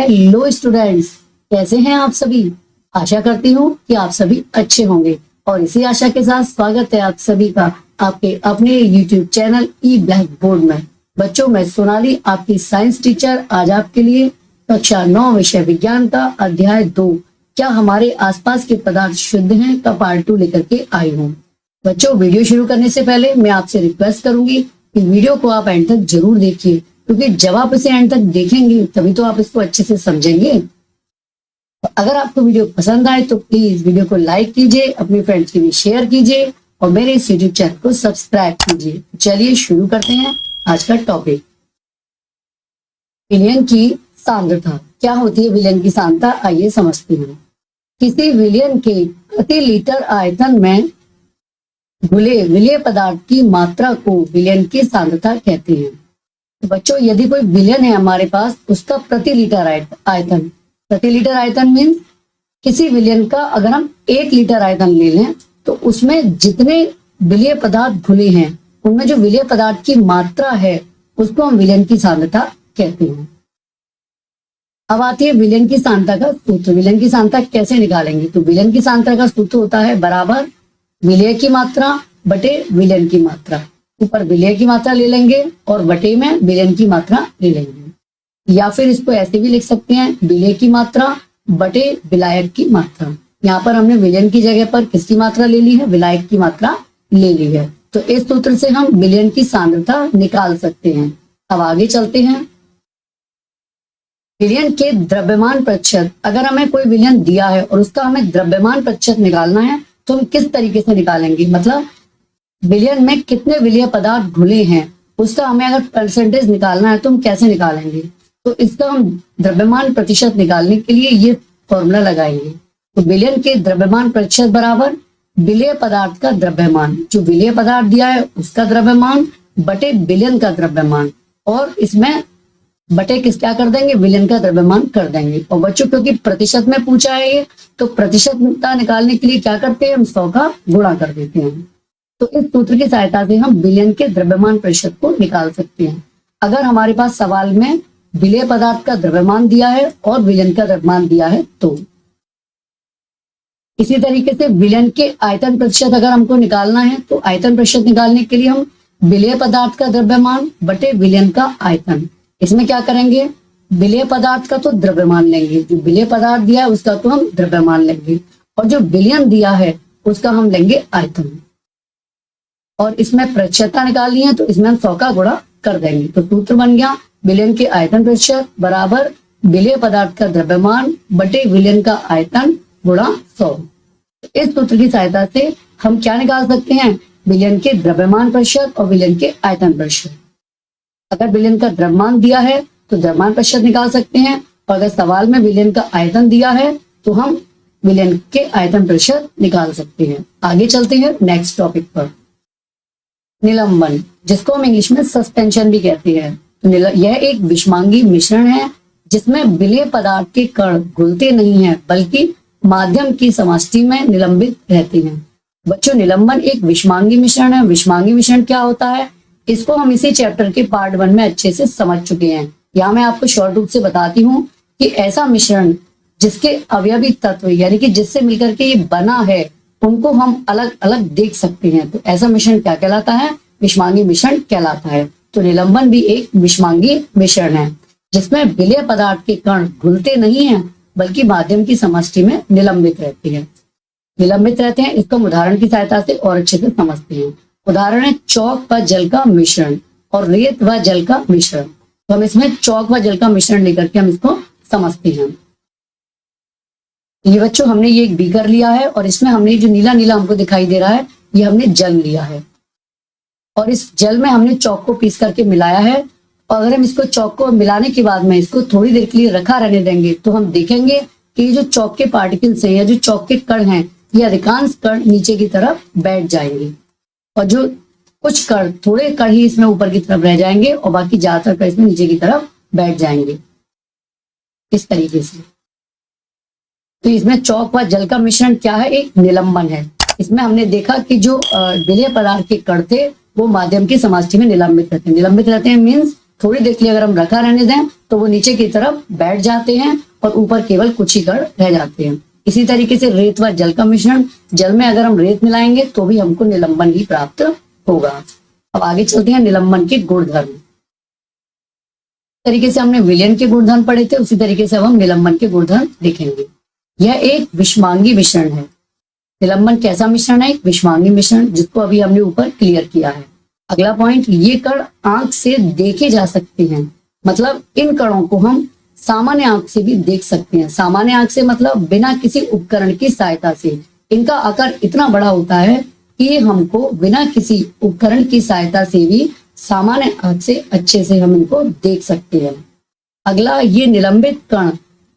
Hello students, कैसे हैं आप सभी। आशा करती हूँ कि आप सभी अच्छे होंगे और इसी आशा के साथ स्वागत है आप सभी का आपके अपने YouTube चैनल ई ब्लैक बोर्ड में। बच्चों, मैं सोनाली आपकी साइंस टीचर आज आपके लिए कक्षा 9 विषय विज्ञान का अध्याय 2 क्या हमारे आसपास के पदार्थ शुद्ध हैं का पार्ट 2 लेकर के आई हूँ। बच्चों, वीडियो शुरू करने से पहले मैं आपसे रिक्वेस्ट करूंगी कि वीडियो को आप एंड तक जरूर देखिए, क्योंकि जब आप इसे एंड तक देखेंगे तभी तो आप इसको अच्छे से समझेंगे। अगर आपको वीडियो पसंद आए तो प्लीज वीडियो को लाइक कीजिए, अपने फ्रेंड्स के लिए शेयर कीजिए और मेरे इस यूट्यूब चैनल को सब्सक्राइब कीजिए। चलिए शुरू करते हैं आज का टॉपिक। विलयन की सांद्रता। क्या होती है विलयन की सांद्रता, आइए समझते हैं। किसी विलयन के प्रति लीटर आयतन में घुले विलय पदार्थ की मात्रा को विलयन की सांद्रता कहते हैं। तो बच्चों, यदि कोई विलयन है हमारे पास, उसका प्रति लीटर आयतन, प्रति लीटर आयतन मीन्स किसी विलयन का अगर हम 1 लीटर आयतन ले लें तो उसमें जितने विलय पदार्थ घुले हैं उनमें जो विलय पदार्थ की मात्रा है उसको हम विलयन की सांद्रता कहते हैं। अब आती है विलयन की सांद्रता का सूत्र। विलयन की सांद्रता कैसे निकालेंगे? तो विलयन की सांद्रता का सूत्र होता है बराबर विलय की मात्रा बटे विलयन की मात्रा। ऊपर विलय की मात्रा ले लेंगे और बटे में विलयन की मात्रा ले लेंगे, या फिर इसको ऐसे भी लिख सकते हैं विलय की मात्रा बटे विलायक की मात्रा। यहाँ पर हमने विलयन की जगह पर किसकी मात्रा ले ली है? विलायक की मात्रा ले ली है। तो इस सूत्र से हम विलयन की सांद्रता निकाल सकते हैं। अब आगे चलते हैं। विलयन के द्रव्यमान प्रतिशत। अगर हमें कोई विलयन दिया है और उसका हमें द्रव्यमान प्रतिशत निकालना है तो हम किस तरीके से निकालेंगे? मतलब विलयन में कितने विलय पदार्थ घुले हैं उसका हमें अगर परसेंटेज निकालना है तो हम कैसे निकालेंगे? तो इसका हम द्रव्यमान प्रतिशत निकालने के लिए ये फॉर्मूला लगाएंगे। तो विलयन के द्रव्यमान प्रतिशत बराबर विलय पदार्थ का द्रव्यमान, जो विलय पदार्थ दिया है उसका द्रव्यमान बटे विलयन का द्रव्यमान, और इसमें बटे क्या कर देंगे? विलयन का द्रव्यमान कर देंगे। और बच्चों, क्योंकि प्रतिशत में पूछा है ये, तो प्रतिशतता निकालने के लिए क्या करते हैं? हम 100 का गुणा कर देते हैं। तो इस सूत्र की सहायता से हम विलयन के द्रव्यमान प्रतिशत को निकाल सकते हैं। अगर हमारे पास सवाल में विलय पदार्थ का द्रव्यमान दिया है और विलयन का द्रव्यमान दिया है तो इसी तरीके से विलयन के आयतन प्रतिशत अगर हमको निकालना है तो आयतन प्रतिशत निकालने के लिए हम विलय पदार्थ का द्रव्यमान बटे विलयन का आयतन, इसमें क्या करेंगे? विलय पदार्थ का तो द्रव्यमान लेंगे, जो विलय पदार्थ दिया है उसका तो हम द्रव्यमान लेंगे, और जो विलयन दिया है उसका हम लेंगे आयतन। और इसमें प्रतिशतता निकालनी है तो इसमें हम 100 का गुणा कर देंगे। तो सूत्र बन गया विलयन के आयतन प्रतिशत बराबर विलय पदार्थ का द्रव्यमान बटे विलयन का आयतन गुणा 100। इस सूत्र की सहायता से हम क्या निकाल सकते हैं? विलयन के द्रव्यमान प्रतिशत और विलयन के आयतन प्रतिशत। अगर विलयन का द्रव्यमान दिया है तो द्रव्यमान प्रतिशत निकाल सकते हैं, और अगर सवाल में विलयन का आयतन दिया है तो हम विलयन के आयतन प्रतिशत निकाल सकते हैं। आगे चलते हैं नेक्स्ट टॉपिक पर। निलंबन, जिसको हम इंग्लिश में सस्पेंशन भी कहते हैं। तो यह एक विषमांगी मिश्रण है जिसमें विलय पदार्थ के कण घुलते नहीं हैं बल्कि माध्यम की समष्टि में निलंबित रहते हैं। बच्चों, निलंबन एक विषमांगी मिश्रण है। विषमांगी मिश्रण क्या होता है इसको हम इसी चैप्टर के पार्ट 1 में अच्छे से समझ चुके हैं। यहाँ मैं आपको शॉर्ट रूप से बताती हूँ कि ऐसा मिश्रण जिसके अवयवी तत्व यानी कि जिससे मिलकर के ये बना है उनको हम अलग अलग देख सकते हैं, तो ऐसा मिश्रण क्या कहलाता है? विषमांगी मिश्रण कहलाता है। तो निलंबन भी एक विषमांगी मिश्रण है जिसमें विलय पदार्थ के कण घुलते नहीं हैं बल्कि माध्यम की समष्टि में निलंबित रहते हैं। इसको हम उदाहरण की सहायता से और अच्छे से समझते हैं। उदाहरण है चौक व जल का मिश्रण और रेत व जल का मिश्रण। तो हम इसमें चौक व जल का मिश्रण लेकर के हम इसको समझते हैं। ये बच्चों, हमने ये एक बीकर लिया है और इसमें हमने जो नीला नीला हमको दिखाई दे रहा है ये हमने जल लिया है, और इस जल में हमने चौक को पीस करके मिलाया है। और अगर हम इसको चौक को मिलाने के बाद में इसको थोड़ी देर के लिए रखा रहने देंगे तो हम देखेंगे कि ये जो चौक के पार्टिकल्स हैं या जो चौक के कण हैं ये अधिकांश कण नीचे की तरफ बैठ जाएंगे, और जो कुछ कण, थोड़े कण ही इसमें ऊपर की तरफ रह जाएंगे और बाकी ज्यादातर कण इसमें नीचे की तरफ बैठ जाएंगे इस तरीके से। तो इसमें चौक व जल का मिश्रण क्या है? एक निलंबन है। इसमें हमने देखा कि जो विलय पदार्थ के कण थे वो माध्यम की समष्टि में निलंबित रहते हैं। मीन्स थोड़ी देर के लिए अगर हम रखा रहने दें तो वो नीचे की तरफ बैठ जाते हैं और ऊपर केवल कुछ ही कण रह जाते हैं। इसी तरीके से रेत व जल का मिश्रण, जल में अगर हम रेत मिलाएंगे तो भी हमको निलंबन ही प्राप्त होगा। अब आगे चलते हैं निलंबन के गुणधर्म। तरीके से हमने विलयन के गुणधर्म पढ़े थे, उसी तरीके से अब हम निलंबन के गुणधर्म देखेंगे। यह एक विषमांगी मिश्रण है। निलंबन कैसा मिश्रण है? एक विषमांगी मिश्रण, जिसको अभी हमने ऊपर क्लियर किया है। अगला पॉइंट, ये कण आंख से देखे जा सकते हैं, मतलब इन कणों को हम सामान्य आंख से भी देख सकते हैं। सामान्य आंख से मतलब बिना किसी उपकरण की सहायता से। इनका आकार इतना बड़ा होता है कि हमको बिना किसी उपकरण की सहायता से भी सामान्य आंख से अच्छे से हम इनको देख सकते हैं। अगला, ये निलंबित कण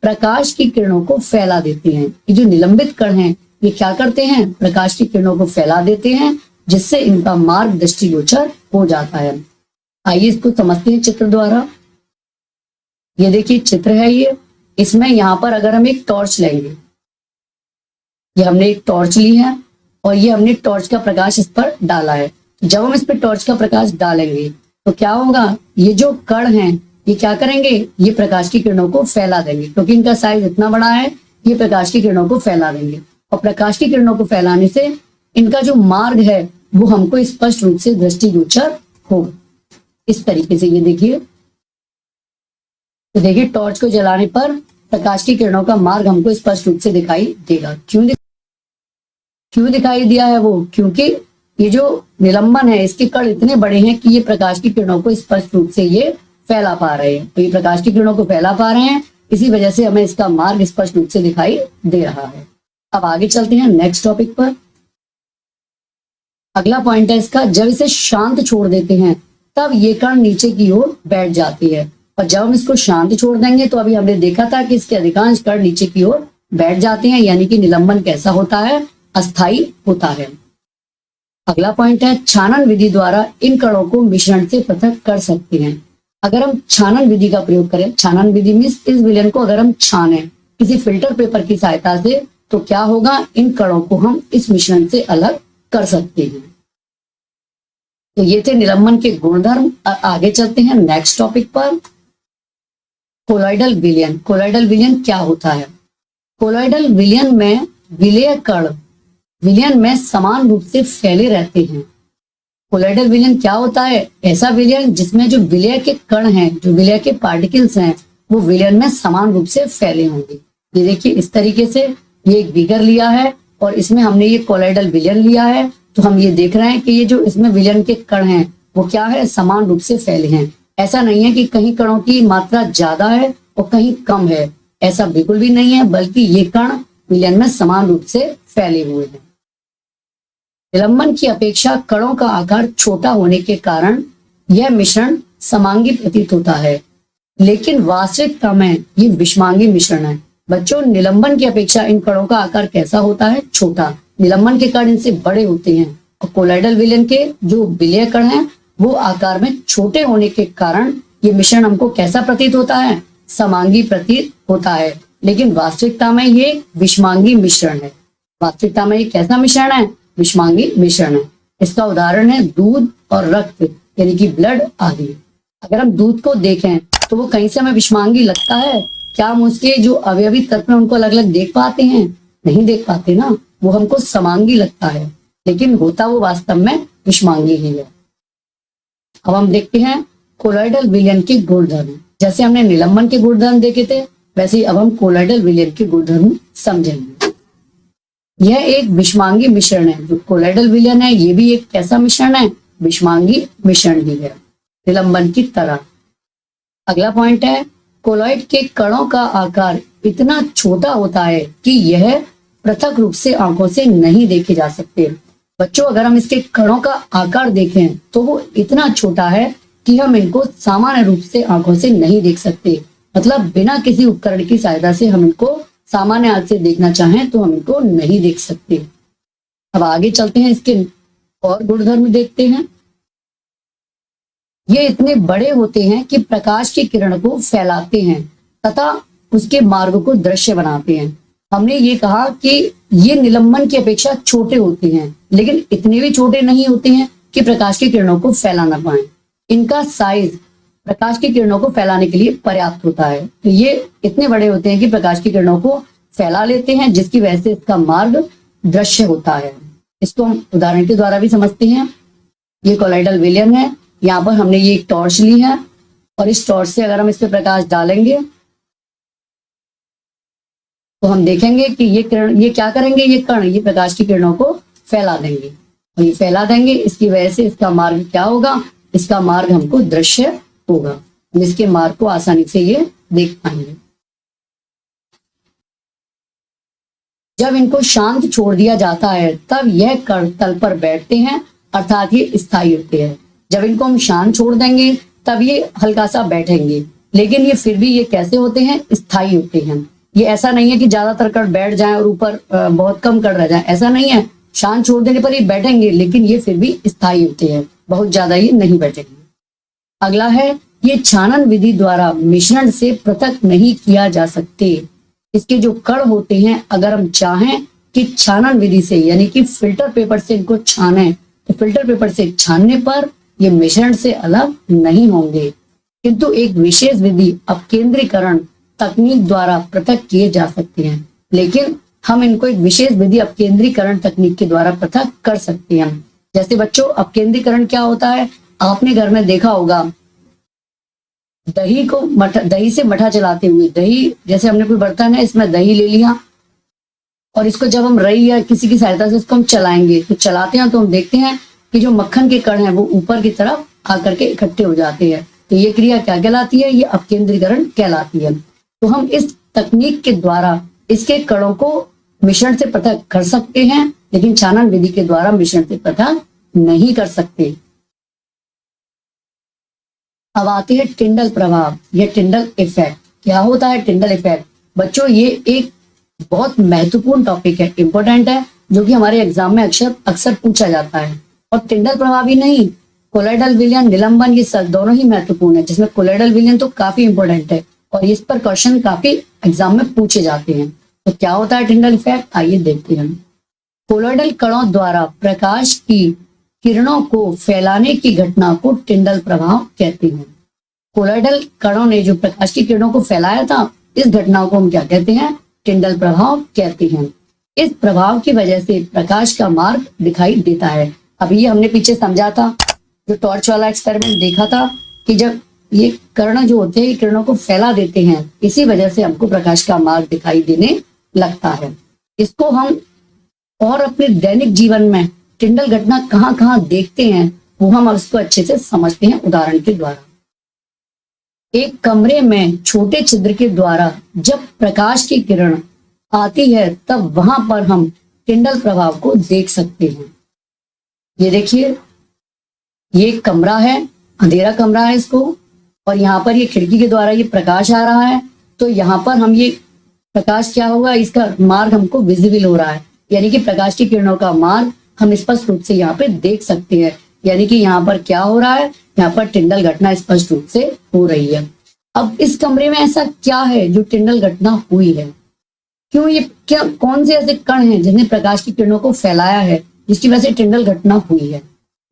प्रकाश की किरणों को फैला देते हैं। ये जो निलंबित कण हैं ये क्या करते हैं? प्रकाश की किरणों को फैला देते हैं, जिससे इनका मार्ग दृष्टिगोचर हो जाता है। आइए इसको समझते हैं चित्र द्वारा। ये देखिए चित्र है ये, इसमें यहाँ पर अगर हम एक टॉर्च लेंगे, ये हमने एक टॉर्च ली है और ये हमने टॉर्च का प्रकाश इस पर डाला है। जब हम इस पर टॉर्च का प्रकाश डालेंगे तो क्या होगा? ये जो कण हैं ये क्या करेंगे? ये प्रकाश की किरणों को फैला देंगे, क्योंकि इनका साइज इतना बड़ा है, ये प्रकाश की किरणों को फैला देंगे। और प्रकाश की किरणों को फैलाने से इनका जो मार्ग है वो हमको स्पष्ट रूप से दृष्टिगोचर होगा। इस तरीके से ये देखिए, तो देखिए टॉर्च को जलाने पर प्रकाश की किरणों का मार्ग हमको स्पष्ट रूप से दिखाई देगा। क्यों दिखाई दिया है वो? क्योंकि ये जो निलंबन है इसके कण इतने बड़े हैं कि ये प्रकाश की किरणों को स्पष्ट रूप से ये फैला पा रहे हैं। तो ये प्रकाश की किरणों को फैला पा रहे हैं, इसी वजह से हमें इसका मार्ग स्पष्ट रूप से दिखाई दे रहा है। अब आगे चलते हैं नेक्स्ट टॉपिक पर। अगला पॉइंट है इसका, जब इसे शांत छोड़ देते हैं तब ये कण नीचे की ओर बैठ जाती है। और जब हम इसको शांत छोड़ देंगे तो अभी हमने देखा था कि इसके अधिकांश कण नीचे की ओर बैठ जाते हैं, यानी कि निलंबन कैसा होता है? अस्थाई होता है। अगला पॉइंट है, छानन विधि द्वारा इन कणों को मिश्रण से पृथक कर सकते हैं। अगर हम छानन विधि का प्रयोग करें, छानन विधि मीन्स इस विलयन को अगर हम छाने किसी फिल्टर पेपर की सहायता से, तो क्या होगा? इन कणों को हम इस मिश्रण से अलग कर सकते हैं। तो ये थे निलंबन के गुणधर्म। आगे चलते हैं नेक्स्ट टॉपिक पर, कोलॉइडल विलयन। कोलॉइडल विलयन क्या होता है? कोलॉइडल विलयन में विलेय कण विलयन में समान रूप से फैले रहते हैं। कोलॉइडल विलयन क्या होता है? ऐसा विलयन जिसमें जो विलेय के कण हैं, जो विलेय के पार्टिकल्स हैं, वो विलयन में समान रूप से फैले होंगे। ये देखिए इस तरीके से ये एक बीकर लिया है और इसमें हमने ये कोलॉइडल विलयन लिया है, तो हम ये देख रहे हैं कि ये जो इसमें विलयन के कण हैं वो क्या है? समान रूप से फैले हैं। ऐसा नहीं है कि कहीं कणों की मात्रा ज्यादा है और कहीं कम है, ऐसा बिल्कुल भी नहीं है, बल्कि ये कण विलयन में समान रूप से फैले हुए हैं। निलंबन की अपेक्षा कणों का आकार छोटा होने के कारण यह मिश्रण समांगी प्रतीत होता है, लेकिन वास्तविकता में ये विषमांगी मिश्रण है। बच्चों, निलंबन की अपेक्षा इन कणों का आकार कैसा होता है? छोटा। निलंबन के कण इनसे बड़े होते हैं और कोलॉइडल विलयन के जो विलेय कण हैं वो आकार में छोटे होने के कारण ये मिश्रण हमको कैसा प्रतीत होता है? समांगी प्रतीत होता है, लेकिन वास्तविकता में ये विषमांगी मिश्रण है। वास्तविकता में ये कैसा मिश्रण है? विषमांगी मिश्रण है। इसका उदाहरण है दूध और रक्त, यानी कि ब्लड आदि। अगर हम दूध को देखें तो वो कहीं से हमें विषमांगी लगता है क्या? हम उसके जो अवयवी तत्व उनको अलग अलग देख पाते हैं? नहीं देख पाते ना, वो हमको समांगी लगता है, लेकिन होता वो वास्तव में विषमांगी ही है। अब हम देखते हैं कोलॉइडल विलयन के गुणधर्म। जैसे हमने निलंबन के गुणधर्म देखे थे, वैसे ही अब हम कोलॉइडल विलयन के गुणधर्म समझेंगे। यह एक विषमांगी मिश्रण है। जो कोलॉइडल विलयन है ये भी एक कैसा मिश्रण है? विषमांगी मिश्रण ही है, निलंबन की तरह। अगला पॉइंट है, कोलॉइड के कणों का आकार इतना छोटा होता है कि यह पृथक रूप से आंखों से नहीं देखे जा सकते। बच्चों, अगर हम इसके कणों का आकार देखें तो वो इतना छोटा है कि हम इनको सामान्य रूप से आंखों से नहीं देख सकते। मतलब बिना किसी उपकरण की सहायता से हम इनको सामान्य आंख से देखना चाहें तो हम इनको नहीं देख सकते। अब आगे चलते हैं, इसके और गुणधर्म देखते हैं। ये इतने बड़े होते हैं कि प्रकाश की किरण को फैलाते हैं तथा उसके मार्ग को दृश्य बनाते हैं। हमने ये कहा कि ये निलंबन की अपेक्षा छोटे होते हैं, लेकिन इतने भी छोटे नहीं होते हैं कि प्रकाश की किरणों को फैला ना पाए। इनका साइज प्रकाश की किरणों को फैलाने के लिए पर्याप्त होता है। तो ये इतने बड़े होते हैं कि प्रकाश की किरणों को फैला लेते हैं, जिसकी वजह से इसका मार्ग दृश्य होता है। इसको हम उदाहरण के द्वारा भी समझते हैं। ये कोलाइडल विलयन है। यहाँ पर हमने ये एक टॉर्च ली है और इस टॉर्च से अगर हम इस पे प्रकाश डालेंगे तो हम देखेंगे कि ये किरण, ये क्या करेंगे, ये कण ये प्रकाश की किरणों को फैला देंगे और ये फैला देंगे। इसकी वजह से इसका मार्ग क्या होगा, इसका मार्ग हमको दृश्य होगा, जिसके मार्ग को आसानी से ये देख पाएंगे। जब इनको शांत छोड़ दिया जाता है तब यह कण तल पर बैठते हैं, अर्थात ये स्थायी होते हैं। जब इनको हम शांत छोड़ देंगे तब ये हल्का सा बैठेंगे, लेकिन ये फिर भी ये कैसे होते हैं, स्थायी होते हैं। ये ऐसा नहीं है कि ज्यादातर कण बैठ जाएं और ऊपर बहुत कम कण रह जाएं, ऐसा नहीं है। शांत छोड़ देने पर ये बैठेंगे, लेकिन ये फिर भी स्थायी होते हैं, बहुत ज्यादा ये नहीं बैठेंगे। अगला है, ये छानन विधि द्वारा मिश्रण से पृथक नहीं किया जा सकते। इसके जो कण होते हैं, अगर हम चाहें कि छानन विधि से यानी कि फिल्टर पेपर से इनको छाने, तो फिल्टर पेपर से छानने पर ये मिश्रण से अलग नहीं होंगे, किंतु एक विशेष विधि अपकेंद्रीकरण तकनीक द्वारा पृथक किए जा सकते हैं। लेकिन हम इनको एक विशेष विधि अपकेंद्रीकरण तकनीक के द्वारा पृथक कर सकते हैं। जैसे बच्चों, अपकेंद्रीकरण क्या होता है, आपने घर में देखा होगा, दही से मठा चलाते हुए, दही जैसे हमने कोई बर्तन है, इसमें दही ले लिया और इसको जब हम रई या किसी की सहायता से इसको हम चलाएंगे, तो चलाते हैं तो हम देखते हैं कि जो मक्खन के कण हैं वो ऊपर की तरफ आकर के इकट्ठे हो जाते हैं। तो ये क्रिया क्या कहलाती है, ये अपकेंद्रीकरण कहलाती है। तो हम इस तकनीक के द्वारा इसके कणों को मिश्रण से पृथक कर सकते हैं, लेकिन छानन विधि के द्वारा मिश्रण से पृथक नहीं कर सकते। अब आते हैं टिंडल प्रभाव या टिंडल इफेक्ट। क्या होता है टिंडल इफेक्ट? बच्चों, ये एक बहुत महत्वपूर्ण टॉपिक है, इंपॉर्टेंट है, जो कि हमारे एग्जाम में अक्सर पूछा जाता है। और टिंडल प्रभाव ही नहीं, कोलाइडल विलयन, निलंबन, ये सब दोनों ही महत्वपूर्ण है, जिसमें कोलाइडल विलयन तो काफी इंपॉर्टेंट है और इस पर क्वेश्चन काफी एग्जाम में पूछे जाते हैं। तो क्या होता है टिंडल इफेक्ट, आइए देखते हैं। कोलाइडल कणों द्वारा प्रकाश की किरणों को फैलाने की घटना को टिंडल प्रभाव कहते हैं। कोलाइडल कणों ने जो प्रकाश की किरणों को फैलाया था, इस घटना को हम क्या कहते हैं, टिंडल प्रभाव कहते हैं। इस प्रभाव की वजह से प्रकाश का मार्ग दिखाई देता है। अभी ये हमने पीछे समझा था, जो टॉर्च वाला एक्सपेरिमेंट देखा था, कि जब ये कण जो होते हैं किरणों को फैला देते हैं, इसी वजह से हमको प्रकाश का मार्ग दिखाई देने लगता है। इसको हम और अपने दैनिक जीवन में टिंडल घटना कहाँ कहाँ देखते हैं, वो हम अब इसको अच्छे से समझते हैं उदाहरण के द्वारा। एक कमरे में छोटे छिद्र के द्वारा जब प्रकाश की किरण आती है, तब वहां पर हम टिंडल प्रभाव को देख सकते हैं। ये देखिए, ये एक कमरा है, अंधेरा कमरा है इसको, और यहाँ पर ये खिड़की के द्वारा ये प्रकाश आ रहा है। तो यहाँ पर हम ये प्रकाश क्या होगा, इसका मार्ग हमको विजिबल हो रहा है, यानी कि प्रकाश की किरणों का मार्ग हम स्पष्ट रूप से यहाँ पे देख सकते हैं। यानी कि यहाँ पर क्या हो रहा है, यहाँ पर टिंडल घटना स्पष्ट रूप से हो रही है। अब इस कमरे में ऐसा क्या है जो टिंडल घटना हुई है, क्यों, ये क्या, कौन से ऐसे कण हैं जिन्हें प्रकाश की किरणों को फैलाया है, जिसकी वजह से टिंडल घटना हुई है?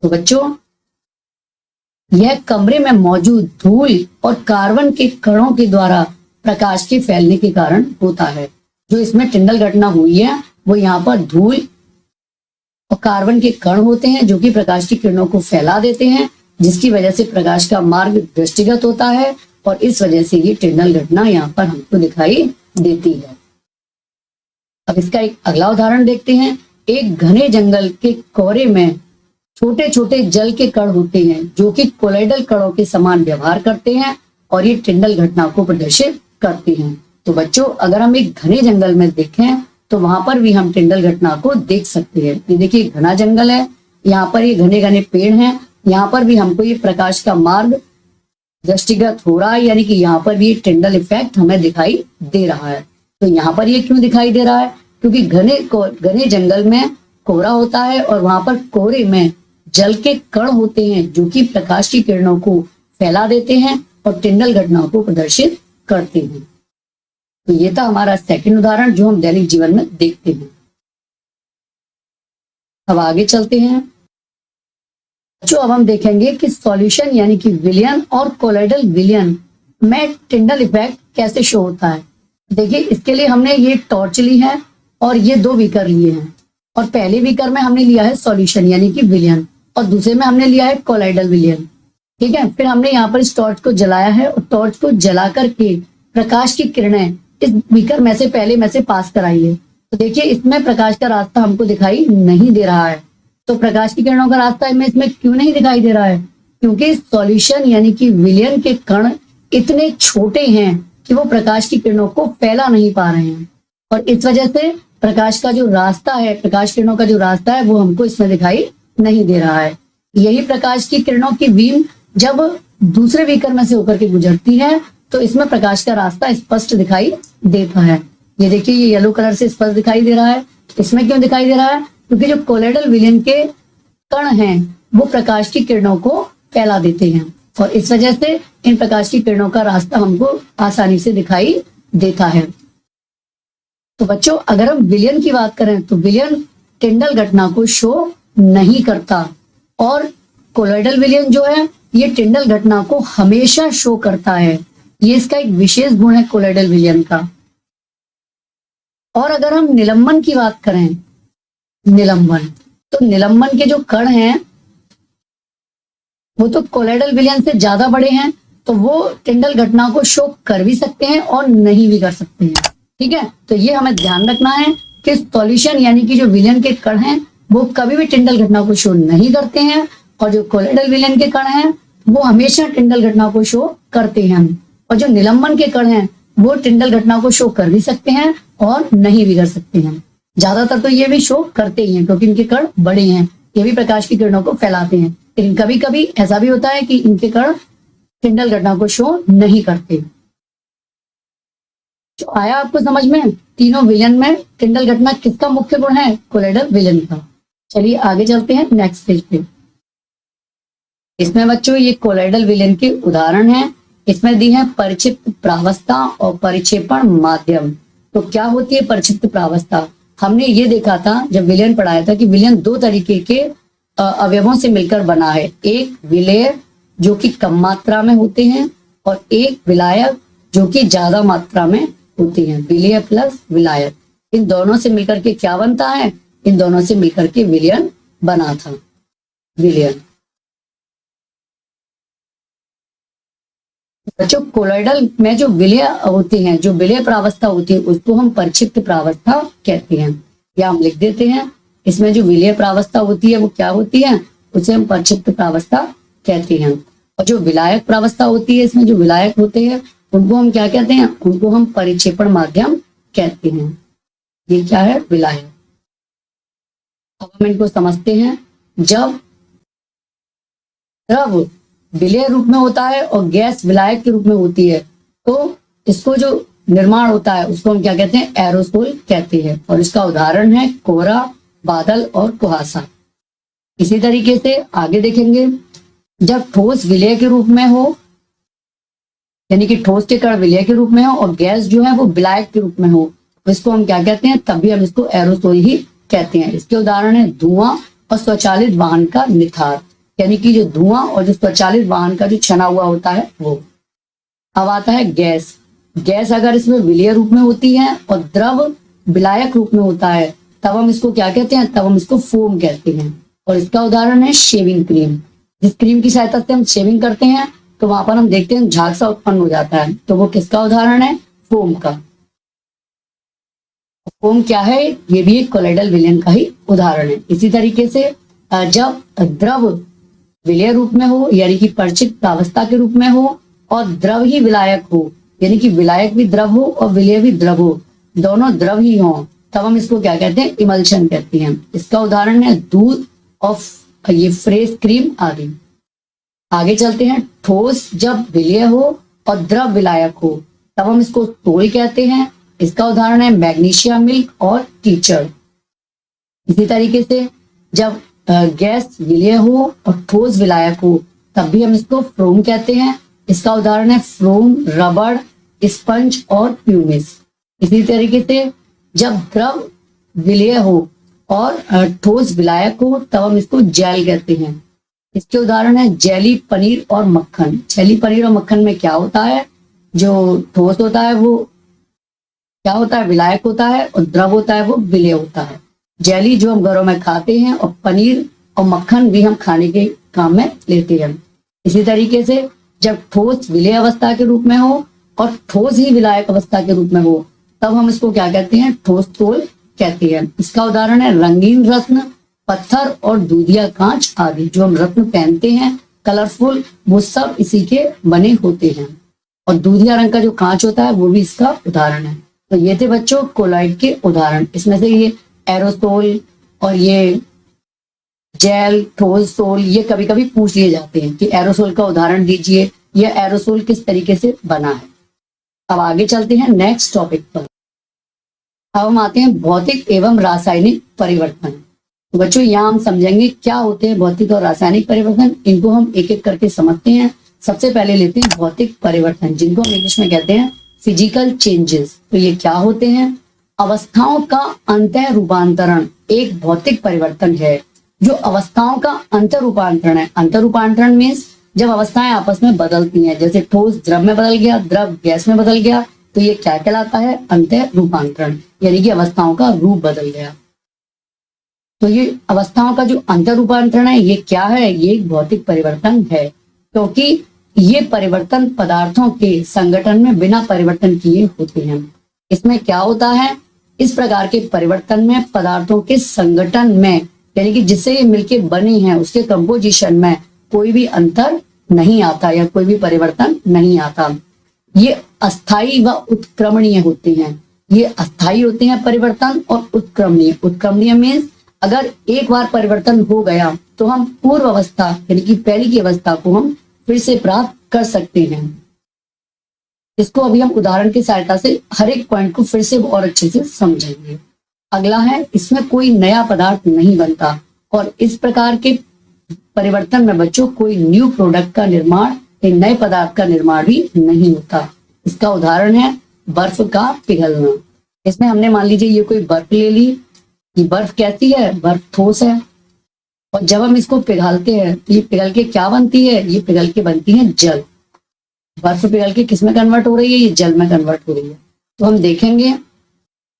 तो बच्चों, यह कमरे में मौजूद धूल और कार्बन के कणों के द्वारा प्रकाश के फैलने के कारण होता है। जो इसमें टिंडल घटना हुई है, वो यहाँ पर धूल और कार्बन के कण होते हैं, जो कि प्रकाश की किरणों को फैला देते हैं, जिसकी वजह से प्रकाश का मार्ग दृष्टिगत होता है, और इस वजह से ये टिंडल घटना यहाँ पर हमको दिखाई देती है। अब इसका एक अगला उदाहरण देखते हैं। एक घने जंगल के कोहरे में छोटे छोटे जल के कण होते हैं, जो कि कोलाइडल कणों के समान व्यवहार करते हैं और ये टिंडल घटना को प्रदर्शित करते हैं। तो बच्चों, अगर हम एक घने जंगल में देखें तो वहां पर भी हम टिंडल घटना को देख सकते हैं। ये देखिए, घना जंगल है, यहाँ पर ये घने घने पेड़ हैं, यहाँ पर भी हमको ये प्रकाश का मार्ग दृष्टिगत हो रहा है, यानी कि यहाँ पर भी ये टिंडल इफेक्ट हमें दिखाई दे रहा है। तो यहाँ पर ये क्यों दिखाई दे रहा है, क्योंकि घने जंगल में कोहरा होता है और वहां पर कोहरे में जल के कण होते हैं, जो कि प्रकाश की किरणों को फैला देते हैं और टिंडल घटनाओं को प्रदर्शित करते हैं। तो ये था हमारा सेकंड उदाहरण, जो हम दैनिक जीवन में देखते हैं। अब आगे चलते हैं। जो अब हम देखेंगे कि सॉल्यूशन यानी कि विलयन और कोलाइडल विलयन में टिंडल इफेक्ट कैसे शो होता है। देखिए, इसके लिए हमने ये टॉर्च ली है और ये 2 बीकर लिए हैं, और पहले बीकर में हमने लिया है सॉल्यूशन यानी कि विलयन, और दूसरे में हमने लिया है कोलाइडल विलयन। ठीक है, फिर हमने यहाँ पर इस टॉर्च को जलाया है और टॉर्च को जला करके प्रकाश की किरणें इस बीकर में से पहले में से पास कराई है। तो देखिए, इसमें प्रकाश का रास्ता हमको दिखाई नहीं दे रहा है। तो प्रकाश की किरणों का रास्ता इसमें क्यों नहीं दिखाई दे रहा है? क्योंकि सॉल्यूशन यानी कि विलयन के कण इतने छोटे हैं कि वो प्रकाश की किरणों को फैला नहीं पा रहे हैं, और इस वजह से प्रकाश का जो रास्ता है, प्रकाश किरणों का जो रास्ता है, वो हमको इसमें दिखाई नहीं दे रहा है। यही प्रकाश की किरणों की बीम जब दूसरे बीकर में से होकर के गुजरती है तो इसमें प्रकाश का रास्ता स्पष्ट दिखाई देता है। ये देखिए, ये येलो कलर से स्पष्ट दिखाई दे रहा है। इसमें क्यों दिखाई दे रहा है? क्योंकि जो कोलाइडल विलयन के कण हैं वो प्रकाश की किरणों को फैला देते हैं, और इस वजह से इन प्रकाश की किरणों का रास्ता हमको आसानी से दिखाई देता है। तो बच्चों, अगर हम विलयन की बात करें तो विलयन टिंडल घटना को शो नहीं करता, और कोलाइडल विलयन जो है ये टिंडल घटना को हमेशा शो करता है। ये इसका एक विशेष गुण है कोलाइडल विलयन का। और अगर हम निलंबन की बात करें, निलंबन, तो निलंबन के जो कण हैं वो तो कोलाइडल विलयन से ज्यादा बड़े हैं, तो वो टिंडल घटना को शो कर भी सकते हैं और नहीं भी कर सकते हैं। ठीक है, तो ये हमें ध्यान रखना है कि सॉल्यूशन यानी कि जो विलयन के कण हैं वो कभी भी टिंडल घटना को शो नहीं करते हैं, और जो कोलाइडल विलयन के कण हैं वो हमेशा टिंडल घटना को शो करते हैं। और जो निलंबन के कण हैं वो टिंडल घटना को शो कर भी सकते हैं और नहीं भी कर सकते हैं। ज्यादातर तो ये भी शो करते ही हैं क्योंकि इनके कण बड़े हैं, ये भी प्रकाश की किरणों को फैलाते हैं। लेकिन कभी कभी ऐसा भी होता है कि इनके कण टिंडल घटना को शो नहीं करते। जो आया आपको समझ में, तीनों विलयन में टिंडल घटना किसका मुख्य गुण है? कोलाइडल विलयन का। चलिए आगे चलते हैं नेक्स्ट पेज पे। इसमें बच्चों ये कोलाइडल विलयन के उदाहरण हैं। इसमें दी है परिक्षिप्त प्रावस्था और परिक्षेपण माध्यम। तो क्या होती है परिक्षिप्त प्रावस्था? हमने ये देखा था जब विलयन पढ़ाया था कि विलयन 2 तरीके के अवयवों से मिलकर बना है। एक विलेय जो कि कम मात्रा में होते हैं, और एक विलायक जो कि ज्यादा मात्रा में होती हैं। विलेय प्लस विलायक, इन दोनों से मिलकर के क्या बनता है? इन दोनों से मिलकर के विलयन बना था। विलयन बच्चों, कोलाइडल में जो विलय होती हैं, जो विलय प्रावस्था होती है, उसको हम परिक्षिप्त प्रावस्था कहते हैं, या हम लिख देते हैं। इसमें जो विलय प्रावस्था होती है वो क्या होती है? उसे हम परिक्षिप्त प्रावस्था कहते हैं। और जो विलायक प्रावस्था होती है, इसमें जो विलायक होते हैं उनको हम क्या कहते हैं? उनको हम परिक्षेपण माध्यम कहते हैं। ये क्या है? विलायक। अब हम इनको समझते हैं। जब द्रव विलय रूप में होता है और गैस विलायक के रूप में होती है, तो इसको जो निर्माण होता है उसको हम क्या कहते हैं? एरोसोल कहते हैं। और इसका उदाहरण है कोहरा, बादल और कुहासा। इसी तरीके से आगे देखेंगे, जब ठोस विलय के रूप में हो, यानी कि ठोस के कण विलय के रूप में हो और गैस जो है वो विलायक के रूप में हो, तो इसको हम क्या कहते हैं? तभी हम इसको एरोसोल ही कहते हैं। इसके उदाहरण है धुआं और स्वचालित वाहन का निथार, यानी कि जो धुआं और जो स्वचालित वाहन का जो छना हुआ होता है वो। अब आता है गैस। गैस अगर इसमें विलय रूप में होती है और द्रव विलायक रूप में होता है, तब हम इसको क्या कहते हैं? तब हम इसको फोम कहते हैं। और इसका उदाहरण है शेविंग क्रीम। जिस क्रीम की सहायता से हम शेविंग करते हैं तो वहां पर हम देखते हैं झाग सा उत्पन्न हो जाता है, तो वो किसका उदाहरण है? फोम का। फोम क्या है? ये भी एक कोलाइडल विलयन का ही उदाहरण है। इसी तरीके से जब द्रव विलय रूप में हो, यानी कि परिक्षिप्त प्रावस्था के रूप में हो, और द्रव ही विलायक हो, यानी कि विलायक भी द्रव हो और विलय भी द्रव हो, दोनों द्रव ही हो, तब हम इसको क्या कहते हैं? इमल्शन कहते हैं। इसका उदाहरण है दूध और ये फ्रेश क्रीम आदि। आगे चलते हैं। ठोस जब विलय हो और द्रव विलायक हो, तब हम इसको सोल कहते हैं। इसका उदाहरण है मैग्नीशिया मिल्क और टीचर। इसी तरीके से जब गैस विलय हो और ठोस विलायक हो, तब भी हम इसको फ्रोम कहते हैं। इसका उदाहरण है फ्रोम, रबड़, स्पंज और प्यूमिस। इसी तरीके से जब द्रव विलय हो और ठोस विलायक हो, तब हम इसको जेल कहते हैं। इसके उदाहरण है जेली, पनीर और मक्खन। जेली, पनीर और मक्खन में क्या होता है, जो ठोस होता है वो क्या होता है, विलायक होता है, और द्रव होता है वो विलेय होता है। जेली जो हम घरों में खाते हैं, और पनीर और मक्खन भी हम खाने के काम में लेते हैं। इसी तरीके से जब ठोस विलेय अवस्था के रूप में हो और ठोस ही विलायक अवस्था के रूप में हो, तब हम इसको क्या कहते हैं, ठोस तोल कहते हैं। इसका उदाहरण है रंगीन रत्न, पत्थर और दूधिया कांच आदि। जो हम रत्न पहनते हैं कलरफुल, वो सब इसी के बने होते हैं, और दूधिया रंग का जो कांच होता है वो भी इसका उदाहरण है। तो ये थे बच्चों कोलॉइड के उदाहरण। इसमें से ये एरोसोल और ये जेल, ठोस, सोल, ये कभी कभी पूछ लिए जाते हैं कि एरोसोल का उदाहरण दीजिए, या एरोसोल किस तरीके से बना है। अब आगे चलते हैं नेक्स्ट टॉपिक पर। अब हम आते हैं भौतिक एवं रासायनिक परिवर्तन। तो बच्चों यहाँ हम समझेंगे क्या होते हैं भौतिक और रासायनिक परिवर्तन। इनको हम एक एक करके समझते हैं। सबसे पहले लेते हैं भौतिक परिवर्तन, जिनको हम इंग्लिश में कहते हैं फिजिकल चेंजेस। तो ये क्या होते हैं, अवस्थाओं का अंतः रूपांतरण एक भौतिक परिवर्तन है। जो अवस्थाओं का अंतर रूपांतरण है, अंतर रूपांतरण मीन्स जब अवस्थाएं आपस में बदलती हैं, जैसे ठोस द्रव में बदल गया, द्रव गैस में बदल गया, तो ये क्या कहलाता है, अंतर रूपांतरण, यानी कि अवस्थाओं का रूप बदल गया। तो ये अवस्थाओं का जो अंतर रूपांतरण है ये क्या है, ये एक भौतिक परिवर्तन है, क्योंकि ये परिवर्तन पदार्थों के संगठन में बिना परिवर्तन किए होते हैं। इसमें क्या होता है, इस प्रकार के परिवर्तन में पदार्थों के संगठन में, यानी कि जिससे ये मिलके बने हैं उसके कंपोजिशन में कोई भी अंतर नहीं आता या कोई भी परिवर्तन नहीं आता। ये अस्थाई व उत्क्रमणीय होते हैं। ये अस्थाई होते हैं परिवर्तन, और उत्क्रमणीय, उत्क्रमणीय मीन्स अगर एक बार परिवर्तन हो गया तो हम पूर्व अवस्था यानी कि पहले की अवस्था को हम फिर से प्राप्त कर सकते हैं। इसको अभी हम उदाहरण की सहायता से हर एक पॉइंट को फिर से और अच्छे से समझेंगे। अगला है, इसमें कोई नया पदार्थ नहीं बनता, और इस प्रकार के परिवर्तन में बच्चों कोई न्यू प्रोडक्ट का निर्माण, एक नए पदार्थ का निर्माण भी नहीं होता। इसका उदाहरण है बर्फ का पिघलना। इसमें हमने मान लीजिए ये कोई बर्फ ले ली, ये बर्फ कैसी है, बर्फ ठोस है, और जब हम इसको पिघालते हैं तो ये पिघल के क्या बनती है, ये पिघल के बनती है जल। बर्फ पिघल के किस में कन्वर्ट हो रही है, ये जल में कन्वर्ट हो रही है। तो हम देखेंगे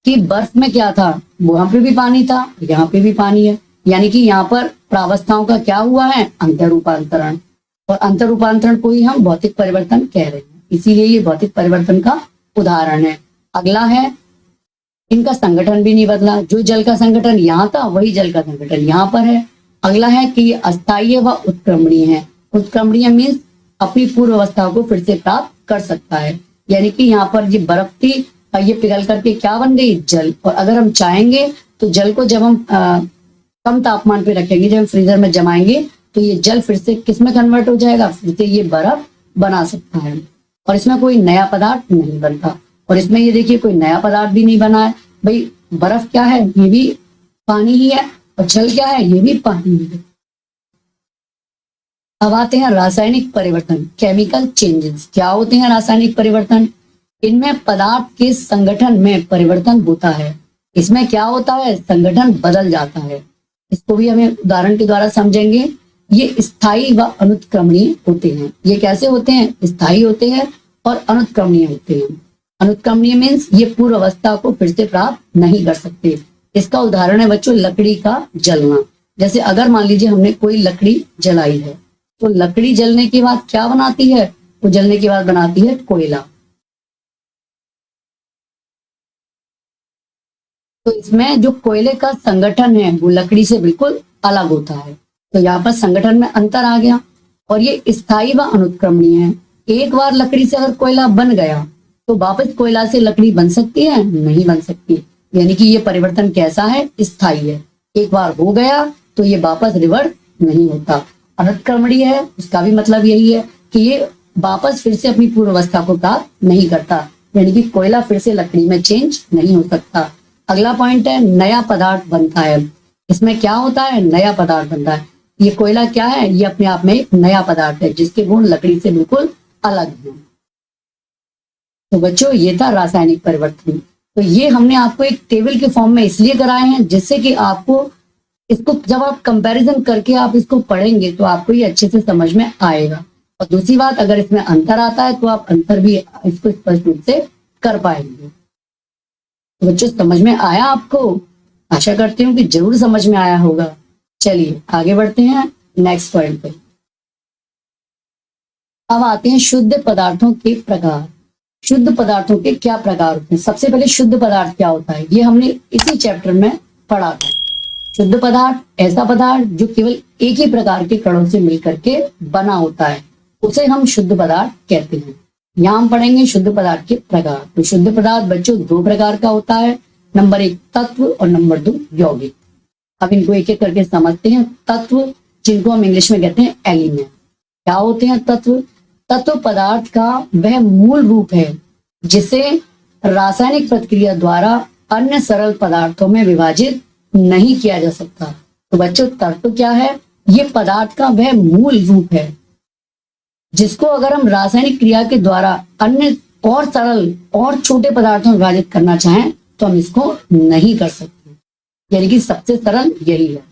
कि बर्फ में क्या था, वहां पे भी पानी था, यहाँ पे भी पानी है, यानी कि यहाँ पर प्रावस्थाओं का क्या हुआ है, अंतर रूपांतरण, और अंतर रूपांतरण को ही हम भौतिक परिवर्तन कह रहे हैं, इसीलिए ये भौतिक परिवर्तन का उदाहरण है। अगला है, इनका संगठन भी नहीं बदला, जो जल का संगठन यहाँ था वही जल का संगठन यहाँ पर है। अगला है कि ये अस्थायी व उत्क्रमणीय है। उत्क्रमणीय मीन्स अपनी पूर्व अवस्था को फिर से प्राप्त कर सकता है, यानी कि यहाँ पर ये बर्फ थी, ये पिघल करके क्या बन गई, जल। और अगर हम चाहेंगे तो जल को जब हम कम तापमान पे रखेंगे, जब हम फ्रीजर में जमाएंगे, तो ये जल फिर से किस में कन्वर्ट हो जाएगा, फिर से ये बर्फ बना सकता है, और इसमें कोई नया पदार्थ नहीं बनता। और इसमें ये देखिए कोई नया पदार्थ भी नहीं बना है। भाई बर्फ क्या है, ये भी पानी ही है, और जल क्या है, ये भी पानी ही है। अब आते हैं रासायनिक परिवर्तन, केमिकल चेंजेस। क्या होते हैं रासायनिक परिवर्तन, इनमें पदार्थ के संगठन में परिवर्तन होता है। इसमें क्या होता है, संगठन बदल जाता है। इसको भी हमें उदाहरण के द्वारा समझेंगे। ये स्थायी व अनुत्क्रमणीय होते हैं। ये कैसे होते हैं, स्थायी होते हैं और अनुत्क्रमणीय होते हैं। अनुत्क्रमणीय मीन्स ये पूर्व अवस्था को फिर से प्राप्त नहीं कर सकते। इसका उदाहरण है बच्चों लकड़ी का जलना। जैसे अगर मान लीजिए हमने कोई लकड़ी जलाई है, तो लकड़ी जलने के बाद क्या बनाती है, वो जलने के बाद बनाती है कोयला। तो इसमें जो कोयले का संगठन है वो लकड़ी से बिल्कुल अलग होता है। तो यहाँ पर संगठन में अंतर आ गया, और ये स्थायी व अनुत्क्रमणीय है। एक बार लकड़ी से अगर कोयला बन गया तो वापस कोयला से लकड़ी बन सकती है, नहीं बन सकती। यानी कि ये परिवर्तन कैसा है, स्थायी है। एक बार हो गया तो ये वापस रिवर्स नहीं होता। अनुत्क्रमणीय है, इसका भी मतलब यही है कि ये वापस फिर से अपनी पूर्व अवस्था को प्राप्त नहीं करता, यानी कि कोयला फिर से लकड़ी में चेंज नहीं हो सकता। अगला पॉइंट है नया पदार्थ बनता है। इसमें क्या होता है, नया पदार्थ बनता है। ये कोयला क्या है, ये अपने आप में एक नया पदार्थ है जिसके गुण लकड़ी से बिल्कुल अलग हैं। तो बच्चों ये था रासायनिक परिवर्तन। तो ये हमने आपको एक टेबल के फॉर्म में इसलिए कराए हैं जिससे कि आपको इसको जब आप कंपैरिजन करके आप इसको पढ़ेंगे तो आपको ये अच्छे से समझ में आएगा। और दूसरी बात, अगर इसमें अंतर आता है तो आप अंतर भी इसको स्पष्ट रूप से कर पाएंगे। तो बच्चों समझ में आया आपको? आशा करती हूँ कि जरूर समझ में आया होगा। चलिए आगे बढ़ते हैं नेक्स्ट पॉइंट पे। अब आते हैं शुद्ध पदार्थों के प्रकार। शुद्ध पदार्थों के क्या प्रकार होते हैं? सबसे पहले शुद्ध पदार्थ क्या होता है, ये हमने इसी चैप्टर में पढ़ा था। शुद्ध पदार्थ ऐसा पदार्थ जो केवल एक ही प्रकार के कणों से मिलकर के बना होता है, उसे हम शुद्ध पदार्थ कहते हैं। यहाँ हम पढ़ेंगे शुद्ध पदार्थ के प्रकार। तो शुद्ध पदार्थ बच्चों दो प्रकार का होता है, नंबर 1 तत्व और नंबर 2 यौगिक। अब इनको एक एक करके समझते हैं। तत्व, जिनको हम इंग्लिश में कहते हैं एलिमेंट। क्या होते हैं तत्व? तत्व पदार्थ का वह मूल रूप है जिसे रासायनिक प्रक्रिया द्वारा अन्य सरल पदार्थों में विभाजित नहीं किया जा सकता। तो बच्चों तत्व क्या है? ये पदार्थ का वह मूल रूप है जिसको अगर हम रासायनिक क्रिया के द्वारा अन्य और सरल और छोटे पदार्थों में विभाजित करना चाहें तो हम इसको नहीं कर सकते, यानी कि सबसे सरल यही है।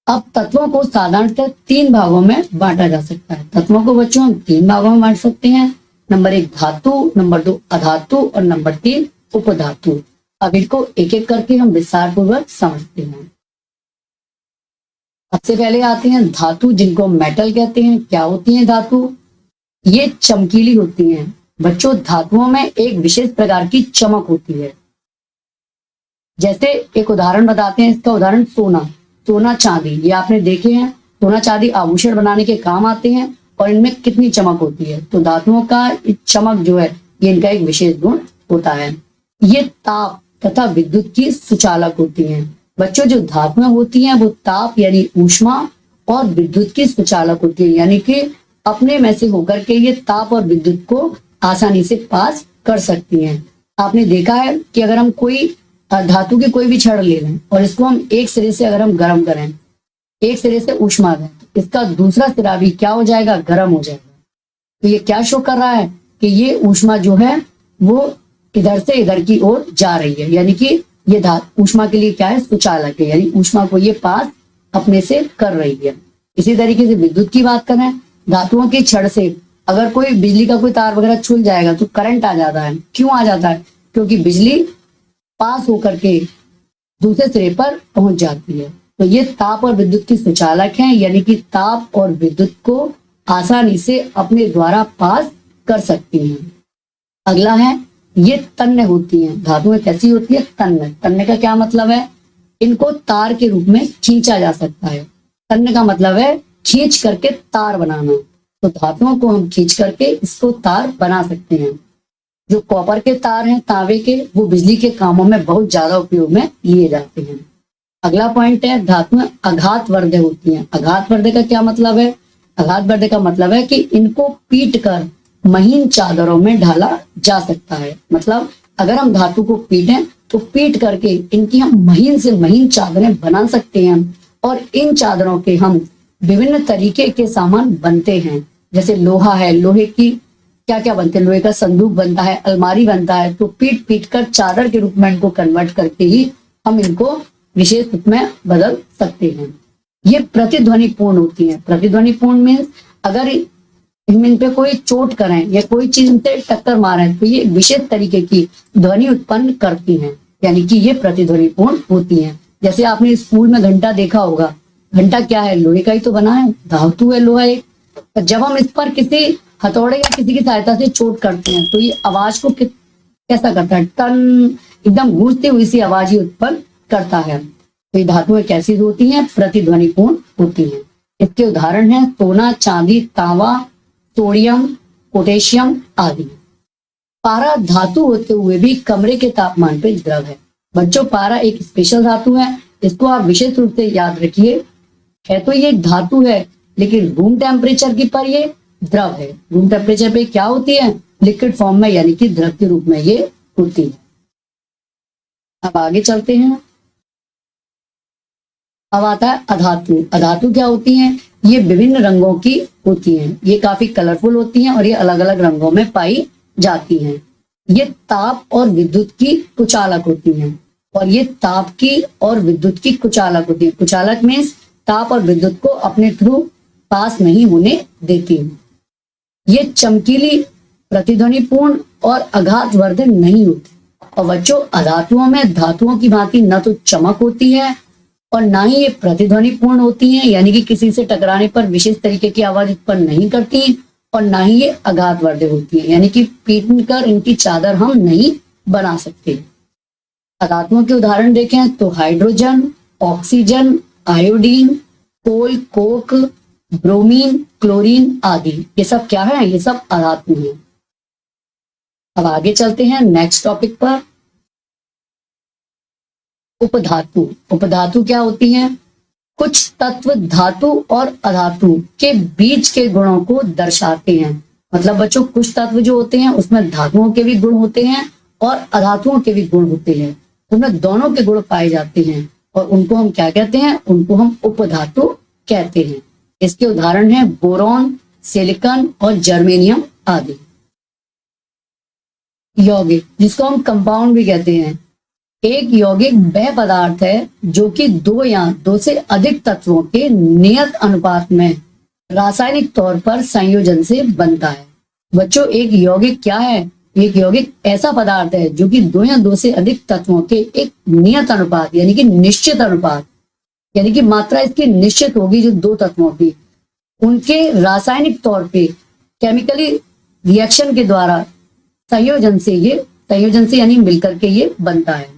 अब तत्वों को साधारणतः 3 भागों में बांटा जा सकता है। तत्वों को बच्चों हम 3 भागों में बांट सकते हैं, नंबर 1 धातु, नंबर 2 अधातु और नंबर 3 उपधातु। अब इनको एक एक करके हम विस्तार पूर्वक समझते हैं। सबसे पहले आते हैं धातु, जिनको मेटल कहते हैं। क्या होती है धातु? ये चमकीली होती हैं। बच्चों धातुओं में एक विशेष प्रकार की चमक होती है। जैसे एक उदाहरण बताते हैं, इसका उदाहरण सोना चांदी, ये आपने देखे हैं। सोना चांदी आभूषण बनाने के काम आते हैं और इनमें कितनी चमक होती है। तो धातुओं का चमक जो है ये इनका एक विशेष गुण होता है। ये ताप तथा विद्युत की सुचालक होती हैं। बच्चों जो धातुएं होती हैं वो ताप यानी ऊष्मा और विद्युत की सुचालक होती है, यानी कि अपने में से होकर के ये ताप और विद्युत को आसानी से पास कर सकती हैं। आपने देखा है कि अगर हम कोई धातु की कोई भी छड़ ले लें और इसको हम एक सिरे से अगर हम गर्म करें, एक सिरे से ऊष्मा दें, इसका दूसरा सिरा भी क्या हो जाएगा? गर्म हो जाएगा। तो ये क्या शो कर रहा है कि ये ऊष्मा जो है वो इधर से इधर की ओर जा रही है, यानी कि ये ऊष्मा के लिए क्या है? सुचालक है, यानी ऊष्मा को ये पास अपने से कर रही है। इसी तरीके से विद्युत की बात करें, धातुओं की छड़ से अगर कोई बिजली का कोई तार वगैरह छूल जाएगा तो करंट आ जाता है। क्यों आ जाता है? क्योंकि बिजली पास होकर के दूसरे सिरे पर पहुंच जाती है। तो ये ताप और विद्युत की सुचालक हैं, यानी कि ताप और विद्युत को आसानी से अपने द्वारा पास कर सकती हैं। अगला है ये तन्य होती हैं। धातुएं कैसी होती है? तन्य। तन्य का क्या मतलब है? इनको तार के रूप में खींचा जा सकता है। तन्य का मतलब है खींच करके तार बनाना। तो धातुओं को हम खींच करके इसको तार बना सकते हैं। जो कॉपर के तार हैं तांबे के, वो बिजली के कामों में बहुत ज्यादा उपयोग में लिए जाते हैं। अगला पॉइंट है धातुएं आघातवर्धक होती हैं। आघातवर्धक का क्या मतलब है? आघातवर्धक का मतलब है कि इनको पीट कर महीन चादरों में ढाला जा सकता है। मतलब अगर हम धातु को पीटें तो पीट करके इनकी हम महीन से महीन चादरें बना सकते हैं और इन चादरों के हम विभिन्न तरीके के सामान बनते हैं। जैसे लोहा है, लोहे की क्या क्या बनते हैं? लोहे का संदूक बनता है, अलमारी बनता है। तो पीट पीट कर चादर के रूप में इनको कन्वर्ट करके ही हम इनको विशेष रूप में बदल सकते हैं। ये प्रतिध्वनि पूर्ण होती है। प्रतिध्वनि पूर्ण मीन्स अगर इन पे कोई चोट करें या कोई चीज इनसे टक्कर मारें तो ये विशेष तरीके की ध्वनि उत्पन्न करती हैं, यानी कि ये प्रतिध्वनि पूर्ण होती हैं। जैसे आपने स्कूल में घंटा देखा होगा। घंटा क्या है? लोहे का ही तो बना है, धातु है लोहा एक। तो जब हम इस पर किसी हथौड़े या किसी की सहायता से चोट करते हैं तो ये आवाज को कैसा करता है? टन, एकदम गूंजती हुई सी आवाज ही उत्पन्न करता है। तो ये धातुएं कैसी होती हैं? प्रतिध्वनि पूर्ण होती हैं। इसके उदाहरण हैं सोना, चांदी, तांबा, सोडियम, पोटेशियम आदि। पारा धातु होते हुए भी कमरे के तापमान पर द्रव है। बच्चों पारा एक स्पेशल धातु है, इसको आप विशेष रूप से याद रखिए। है तो ये धातु है लेकिन रूम टेम्परेचर की पर ये द्रव है। रूम टेम्परेचर पे क्या होती है? लिक्विड फॉर्म में, यानी कि द्रव के रूप में ये होती है। अब आगे चलते हैं। अब आता है अधातु। अधातु क्या होती हैं? ये विभिन्न रंगों की होती हैं। ये काफी कलरफुल होती हैं और ये अलग अलग रंगों में पाई जाती हैं। ये ताप और विद्युत की कुचालक होती हैं और ये ताप की और विद्युत की कुचालक होती है। कुचालक मीन्स ताप और विद्युत को अपने थ्रू पास नहीं होने देती है। ये चमकीली, प्रतिध्वनिपूर्ण और आघातवर्धक नहीं होती। और बच्चों, अधातुओं में धातुओं की भांति न तो चमक होती है और ना ही ये प्रतिध्वनिपूर्ण होती हैं, यानी कि किसी से टकराने पर विशेष तरीके की आवाज उत्पन्न नहीं करती, और ना ही ये आघातवर्धक होती है, यानी कि पीट कर इनकी चादर हम नहीं बना सकते। अधातुओं के उदाहरण देखें तो हाइड्रोजन, ऑक्सीजन, आयोडीन, कोल, कोक, ब्रोमीन, क्लोरीन आदि, ये सब क्या है? ये सब अधातु हैं। अब आगे चलते हैं नेक्स्ट टॉपिक पर। उपधातु। उपधातु क्या होती हैं? कुछ तत्व धातु और अधातु के बीच के गुणों को दर्शाते हैं। मतलब बच्चों, कुछ तत्व जो होते हैं उसमें धातुओं के भी गुण होते हैं और अधातुओं के भी गुण होते हैं। उनमें दोनों के गुण पाए जाते हैं और उनको हम क्या कहते हैं? उनको हम उपधातु कहते हैं। इसके उदाहरण हैं बोरॉन, सिलिकॉन और जर्मेनियम आदि। यौगिक, जिसको हम कंपाउंड भी कहते हैं। एक यौगिक वह पदार्थ है जो कि दो या दो से अधिक तत्वों के नियत अनुपात में रासायनिक तौर पर संयोजन से बनता है। बच्चों, एक यौगिक क्या है? एक यौगिक ऐसा पदार्थ है जो कि दो या दो से अधिक तत्वों के एक नियत अनुपात, यानी कि निश्चित अनुपात, यानी कि मात्रा इसकी निश्चित होगी जो दो तत्वों की, उनके रासायनिक तौर पे केमिकली रिएक्शन के द्वारा संयोजन से यानी मिलकर के ये बनता है।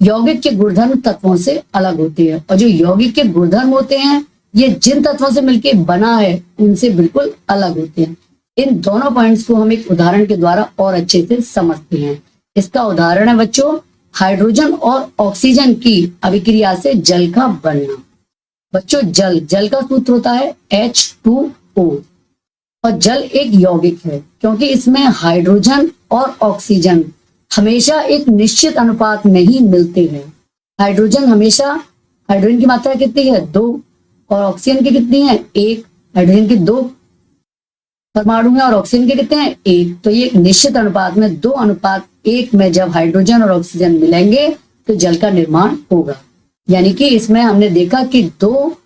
यौगिक के गुणधर्म तत्वों से अलग होते हैं और जो यौगिक के गुणधर्म होते हैं ये जिन तत्वों से मिलकर बना है उनसे बिल्कुल अलग होते हैं। इन दोनों पॉइंट्स को हम एक उदाहरण के द्वारा और अच्छे से समझते हैं। इसका उदाहरण है बच्चों, हाइड्रोजन और ऑक्सीजन की अभिक्रिया से जल का बनना। बच्चों, जल का सूत्र होता है H2O और जल एक यौगिक है क्योंकि इसमें हाइड्रोजन और ऑक्सीजन हमेशा एक निश्चित अनुपात में ही मिलते हैं। हाइड्रोजन की मात्रा कितनी है? 2 और ऑक्सीजन की कितनी है? 1। हाइड्रोजन के 2 परमाणु हैं और ऑक्सीजन के कितने हैं? 1। तो ये एक निश्चित अनुपात में 2:1 में जब हाइड्रोजन और ऑक्सीजन मिलेंगे तो जल का निर्माण होगा। यानी कि इसमें हमने देखा कि दो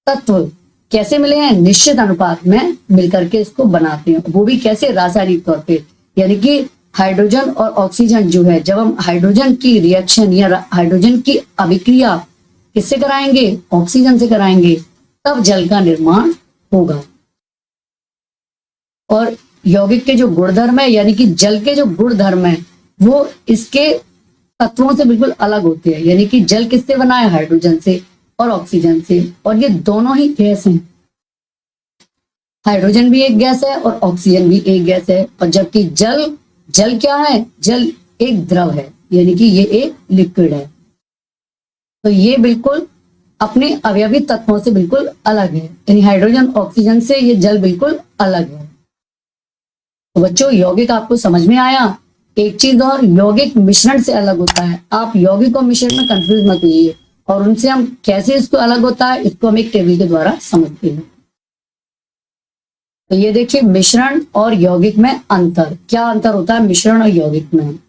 तत्व कैसे मिले हैं? निश्चित अनुपात में मिलकर के इसको बनाते हैं, वो भी कैसे? रासायनिक तौर पे। यानी कि हाइड्रोजन और ऑक्सीजन जो है, जब हम हाइड्रोजन की रिएक्शन या हाइड्रोजन की अभिक्रिया किससे कराएंगे? ऑक्सीजन से कराएंगे, तब जल का निर्माण होगा। और यौगिक के जो गुणधर्म है, यानी कि जल के जो गुणधर्म है, वो इसके तत्वों से बिल्कुल अलग होते हैं। यानी कि जल किससे बना है? हाइड्रोजन से और ऑक्सीजन से, और ये दोनों ही गैस हैं। हाइड्रोजन भी एक गैस है और ऑक्सीजन भी एक गैस है। और जबकि जल क्या है? जल एक द्रव है, यानी कि ये एक लिक्विड है। तो ये बिल्कुल अपने अवयवी तत्वों से बिल्कुल अलग है, यानी हाइड्रोजन ऑक्सीजन से ये जल बिल्कुल अलग है। तो बच्चों, यौगिक आपको समझ में आया। एक चीज और, यौगिक मिश्रण से अलग होता है। आप यौगिक और मिश्रण में कंफ्यूज मत होइए, और उनसे हम कैसे इसको अलग होता है इसको हम एक टेबल के द्वारा समझते हैं। तो ये देखिए, मिश्रण और यौगिक में अंतर। क्या अंतर होता है मिश्रण और यौगिक में?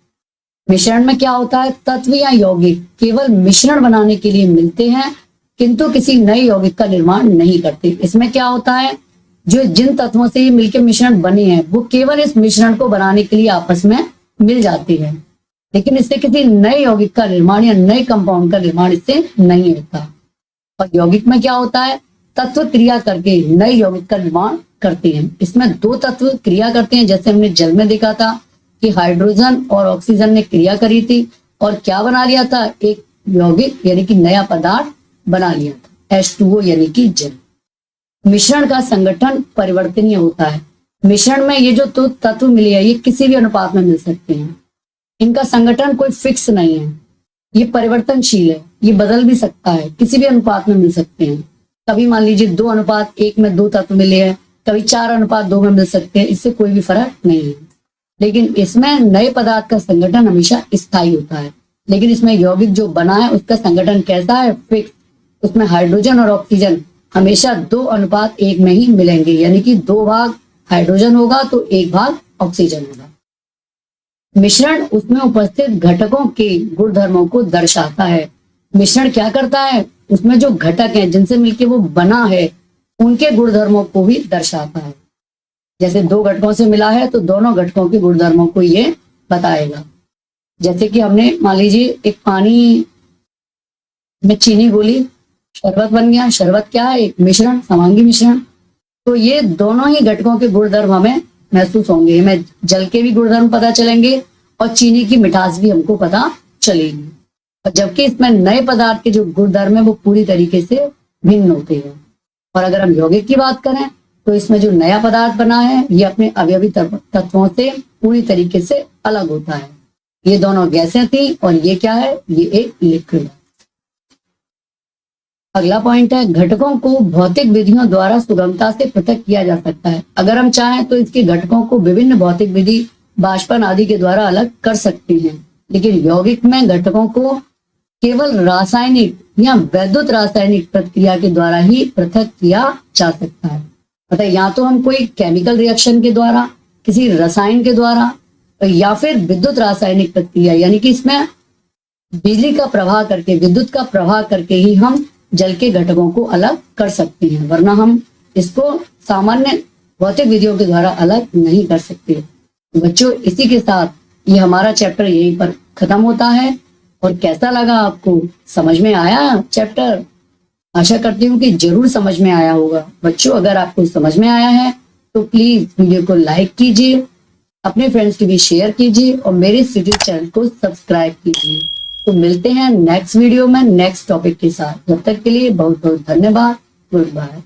मिश्रण में क्या होता है? तत्व या यौगिक केवल मिश्रण बनाने के लिए मिलते हैं किंतु किसी नए यौगिक का निर्माण नहीं करते। इसमें क्या होता है? जो जिन तत्वों से ये मिलकर मिश्रण बने हैं वो केवल इस मिश्रण को बनाने के लिए आपस में मिल जाते हैं, लेकिन इससे किसी नए यौगिक का निर्माण या नए कंपाउंड का निर्माण इससे नहीं होता। और यौगिक में क्या होता है? तत्व क्रिया करके नए यौगिक का निर्माण करते हैं। इसमें दो तत्व क्रिया करते हैं, जैसे हमने जल में देखा था कि हाइड्रोजन और ऑक्सीजन ने क्रिया करी थी और क्या बना लिया था? एक यौगिक यानी कि नया पदार्थ बना लिया था, H2O यानी कि जल। मिश्रण का संगठन परिवर्तनीय होता है। मिश्रण में ये जो तो तत्व मिले हैं ये किसी भी अनुपात में मिल सकते हैं। इनका संगठन कोई फिक्स नहीं है, ये परिवर्तनशील है, ये बदल भी सकता है, किसी भी अनुपात में मिल सकते हैं। कभी मान लीजिए 2:1 में 2 तत्व मिले हैं, कभी 4:2 में मिल सकते हैं, इससे कोई भी फर्क नहीं है। लेकिन इसमें नए पदार्थ का संगठन हमेशा स्थायी होता है। लेकिन इसमें यौगिक जो बना है उसका संगठन कैसा है? फिक्स। उसमें हाइड्रोजन और ऑक्सीजन हमेशा 2:1 में ही मिलेंगे, यानी कि 2 भाग हाइड्रोजन होगा तो 1 भाग ऑक्सीजन होगा। मिश्रण उसमें उपस्थित घटकों के गुणधर्मों को दर्शाता है। मिश्रण क्या करता है, उसमें जो घटक हैं जिनसे मिलके वो बना है उनके गुणधर्मों को भी दर्शाता है। जैसे दो घटकों से मिला है तो दोनों घटकों के गुणधर्मों को ये बताएगा। जैसे कि हमने मान लीजिए एक पानी में चीनी घोली, शरबत बन गया। शरबत क्या है, एक मिश्रण, समांगी मिश्रण। तो ये दोनों ही घटकों के गुणधर्म हमें महसूस होंगे, हमें जल के भी गुणधर्म पता चलेंगे और चीनी की मिठास भी हमको पता चलेगी। और जबकि इसमें नए पदार्थ के जो गुणधर्म है वो पूरी तरीके से भिन्न होते हैं। और अगर हम यौगिक की बात करें तो इसमें जो नया पदार्थ बना है ये अपने अवयवी तत्वों से पूरी तरीके से अलग होता है। ये दोनों गैसें थी और ये क्या है, ये एक लिक्विड है। अगला पॉइंट है, घटकों को भौतिक विधियों द्वारा सुगमता से पृथक किया जा सकता है। अगर हम चाहें तो इसके घटकों को विभिन्न भौतिक विधि, बाष्पन आदि के द्वारा अलग कर सकते हैं, लेकिन यौगिक में घटकों को केवल रासायनिक या वैद्युत रासायनिक प्रक्रिया के द्वारा ही पृथक किया जा सकता है। मतलब या तो हम कोई केमिकल रिएक्शन के द्वारा, किसी रसायन के द्वारा, या फिर विद्युत रासायनिक प्रक्रिया, यानी कि इसमें बिजली का प्रवाह करके, विद्युत का प्रवाह करके ही हम जल के घटकों को अलग कर सकते हैं, वरना हम इसको सामान्य भौतिक विधियों के द्वारा अलग नहीं कर सकते। बच्चों, इसी के साथ ये हमारा चैप्टर यहीं पर खत्म होता है। और कैसा लगा आपको, समझ में आया चैप्टर? आशा करती हूँ कि जरूर समझ में आया होगा। बच्चों, अगर आपको समझ में आया है तो प्लीज वीडियो को लाइक कीजिए, अपने फ्रेंड्स के भी शेयर कीजिए और मेरे इस यूट्यूब चैनल को सब्सक्राइब कीजिए। तो मिलते हैं नेक्स्ट वीडियो में नेक्स्ट टॉपिक के साथ। जब तक के लिए बहुत बहुत धन्यवाद। Good bye.